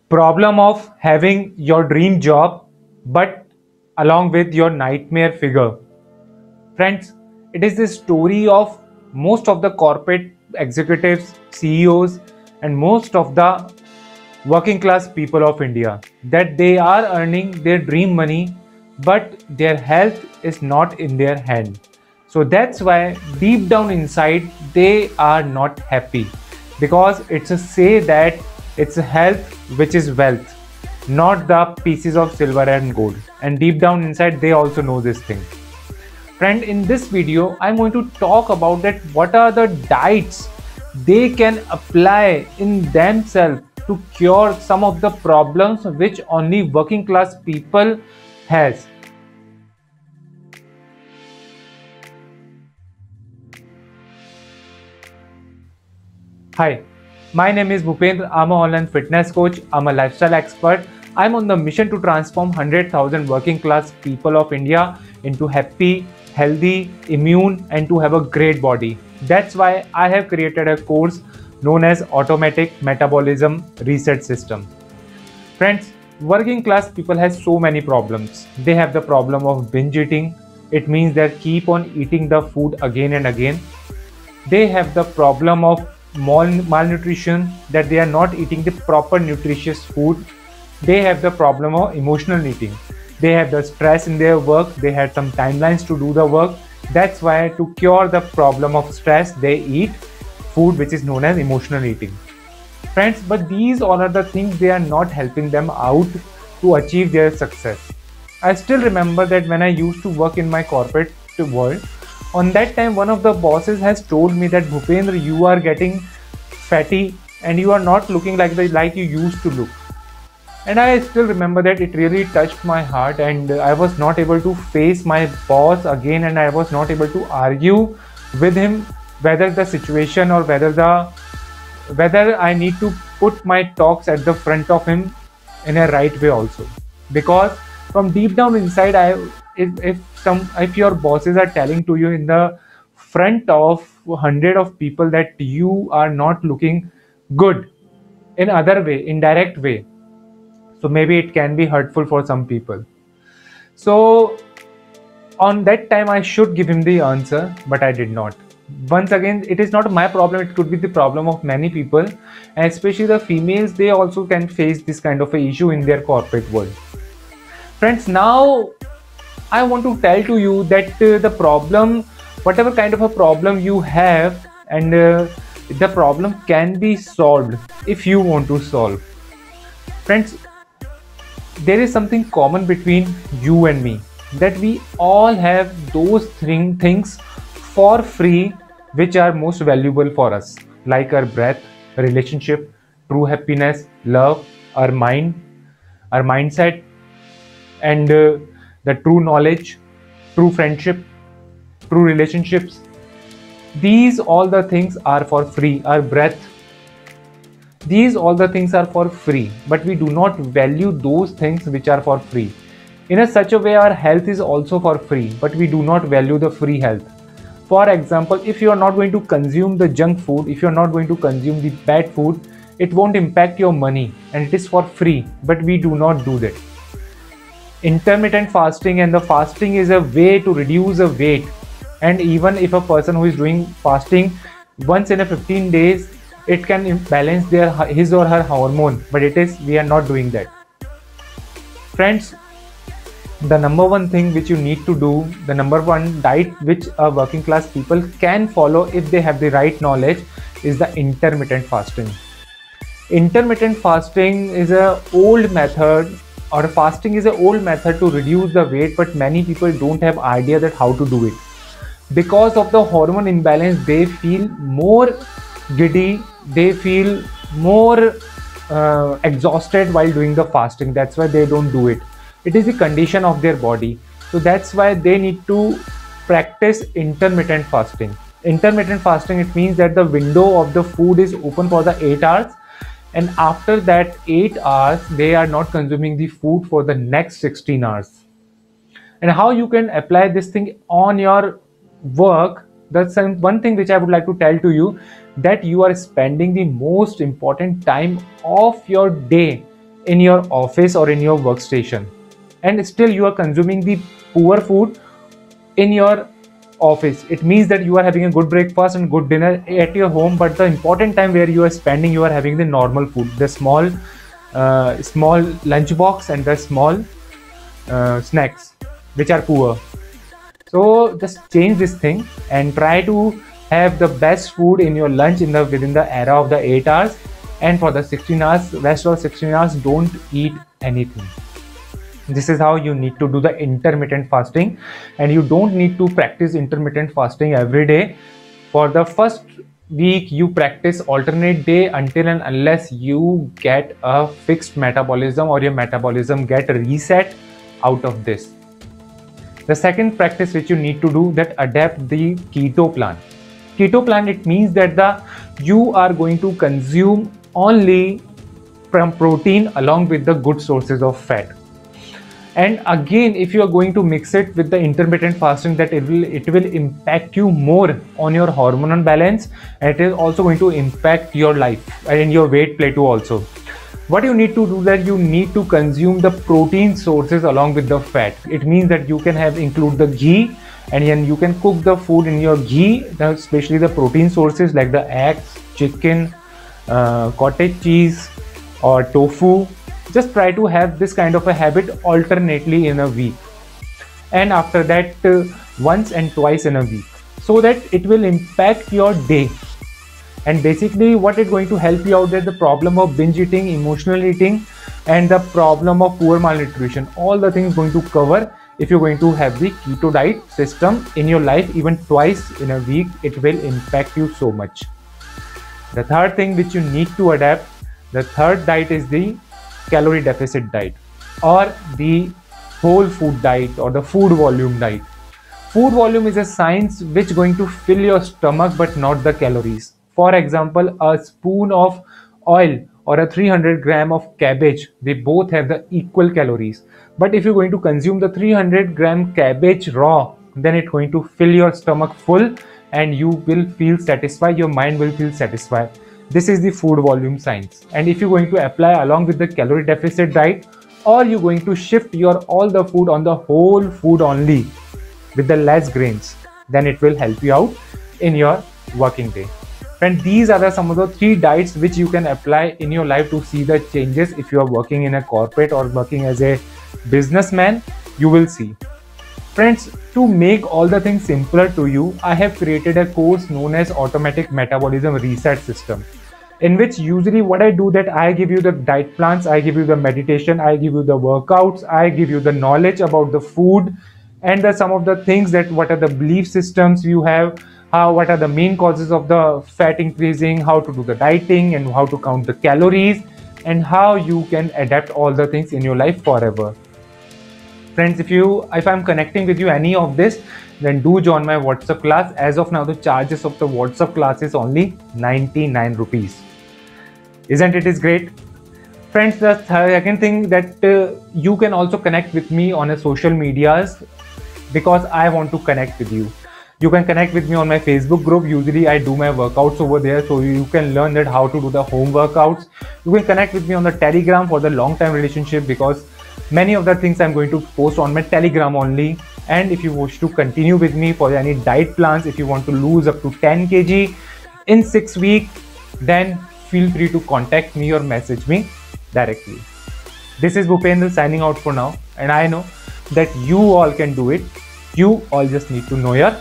Problem of having your dream job but along with your nightmare figure. Friends, it is the story of most of the corporate executives, CEOs, and most of the working class people of India that they are earning their dream money, but their health is not in their hand. So that's why deep down inside they are not happy, because it's a say that it's health which is wealth, not the pieces of silver and gold. And deep down inside they also know this thing. Friend, in this video I'm going to talk about that what are the diets they can apply in themselves to cure some of the problems which only working class people has. Hi, my name is Bhupendra. I'm an online fitness coach. I'm a lifestyle expert. I'm on the mission to transform 100,000 working class people of India into happy, healthy, immune, and to have a great body. That's why I have created a course known as Automatic Metabolism Reset System. Friends, working class people has so many problems. They have the problem of binge eating. It means they keep on eating the food again and again. They have the problem of malnutrition, that they are not eating the proper nutritious food. They have the problem of emotional eating. They have the stress in their work. They had some timelines to do the work. That's why to cure the problem of stress they eat food which is known as emotional eating. Friends, but these all are the things they are not helping them out to achieve their success. I still remember that when I used to work in my corporate world, on that time one of the bosses has told me that Bhupendra, you are getting fatty and you are not looking like you used to look. And I still remember that it really touched my heart, and I was not able to face my boss again, and I was not able to argue with him whether the situation or whether I need to put my talks at the front of him in a right way also. Because from deep down inside, if your bosses are telling to you in the front of 100 of people that you are not looking good in other way, indirect way, so maybe it can be hurtful for some people. So on that time I should give him the answer, but I did not. Once again, it is not my problem, it could be the problem of many people, and especially the females, they also can face this kind of a issue in their corporate world. Friends, now I want to tell to you that the problem, whatever kind of a problem you have, and the problem can be solved if you want to solve. Friends, there is something common between you and me, that we all have those things for free which are most valuable for us, like our breath, relationship, true happiness, love, our mind, our mindset, and the true knowledge, true friendship, true relationships. These all the things are for free. Our breath, these all the things are for free, but we do not value those things which are for free. In a such a way, our health is also for free, but we do not value the free health. For example, if you are not going to consume the junk food, if you are not going to consume the bad food, it won't impact your money, and it is for free, but we do not do that. Intermittent fasting, and the fasting is a way to reduce the weight, and even if a person who is doing fasting once in a 15 days, it can balance his or her hormone, but we are not doing that. Friends, the number one thing which you need to do, the number one diet which a working class people can follow if they have the right knowledge, is the intermittent fasting. Intermittent fasting is a old method, or fasting is an old method to reduce the weight, but many people don't have idea that how to do it. Because of the hormone imbalance, they feel more giddy, they feel more exhausted while doing the fasting. That's why they don't do it. It is the condition of their body. So that's why they need to practice intermittent fasting. Intermittent fasting, it means that the window of the food is open for the 8 hours, and after that 8 hours they are not consuming the food for the next 16 hours. And how you can apply this thing on your work, that's one thing which I would like to tell to you, that you are spending the most important time of your day in your office or in your workstation, and still you are consuming the poor food in your office. It means that you are having a good breakfast and good dinner at your home, but the important time where you are spending, you are having the normal food, the small lunchbox and the small snacks which are poor. So just change this thing and try to have the best food in your lunch within the era of the 8 hours, and for the 16 hours, rest of 16 hours, don't eat anything. This is how you need to do the intermittent fasting, and you don't need to practice intermittent fasting every day. For the first week, you practice alternate day until and unless you get a fixed metabolism or your metabolism get reset out of this. The second practice which you need to do, that adapt the keto plan. Keto plan, it means that you are going to consume only from protein along with the good sources of fat. And again, if you are going to mix it with the intermittent fasting, that it will impact you more on your hormonal balance, and it is also going to impact your life and your weight plateau also. What you need to do, that you need to consume the protein sources along with the fat. It means that you can include the ghee, and then you can cook the food in your ghee, especially the protein sources like the eggs, chicken, cottage cheese or tofu. Just try to have this kind of a habit alternately in a week, and after that once and twice in a week, so that it will impact your day. And basically what it's going to help you out, that the problem of binge eating, emotional eating, and the problem of poor malnutrition, all the things going to cover if you're going to have the keto diet system in your life even twice in a week. It will impact you so much. The third thing which you need to adapt, the third diet, is the calorie deficit diet or the whole food diet or the food volume diet. Food volume is a science which is going to fill your stomach but not the calories. For example, a spoon of oil or a 300 gram of cabbage, they both have the equal calories. But if you're going to consume the 300 gram cabbage raw, then it's going to fill your stomach full and you will feel satisfied, your mind will feel satisfied. This is the food volume science. And if you're going to apply along with the calorie deficit diet, or you're going to shift your all the food on the whole food only with the less grains, then it will help you out in your working day. And these are some of the 3 diets which you can apply in your life to see the changes. If you are working in a corporate or working as a businessman, you will see. Friends, to make all the things simpler to you, I have created a course known as Automatic Metabolism Reset System, in which usually what I do, that I give you the diet plans, I give you the meditation, I give you the workouts, I give you the knowledge about the food, and some of the things, that what are the belief systems you have, what are the main causes of the fat increasing, how to do the dieting and how to count the calories, and how you can adapt all the things in your life forever. Friends, if I'm connecting with you any of this, then do join my WhatsApp class. As of now, the charges of the WhatsApp class is only 99 rupees. Isn't it is great? Friends, the second thing, that you can also connect with me on a social medias, because I want to connect with you. You can connect with me on my Facebook group. Usually I do my workouts over there, so you can learn that how to do the home workouts. You can connect with me on the Telegram for the long-term relationship, because many of the things I'm going to post on my Telegram only. And if you wish to continue with me for any diet plans, if you want to lose up to 10 kg in 6 weeks, then feel free to contact me or message me directly. This is Bhupendra signing out for now, and I know that you all can do it. You all just need to know your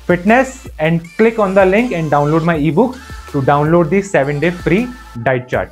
fitness and click on the link and download my ebook to download the 7-day free diet chart.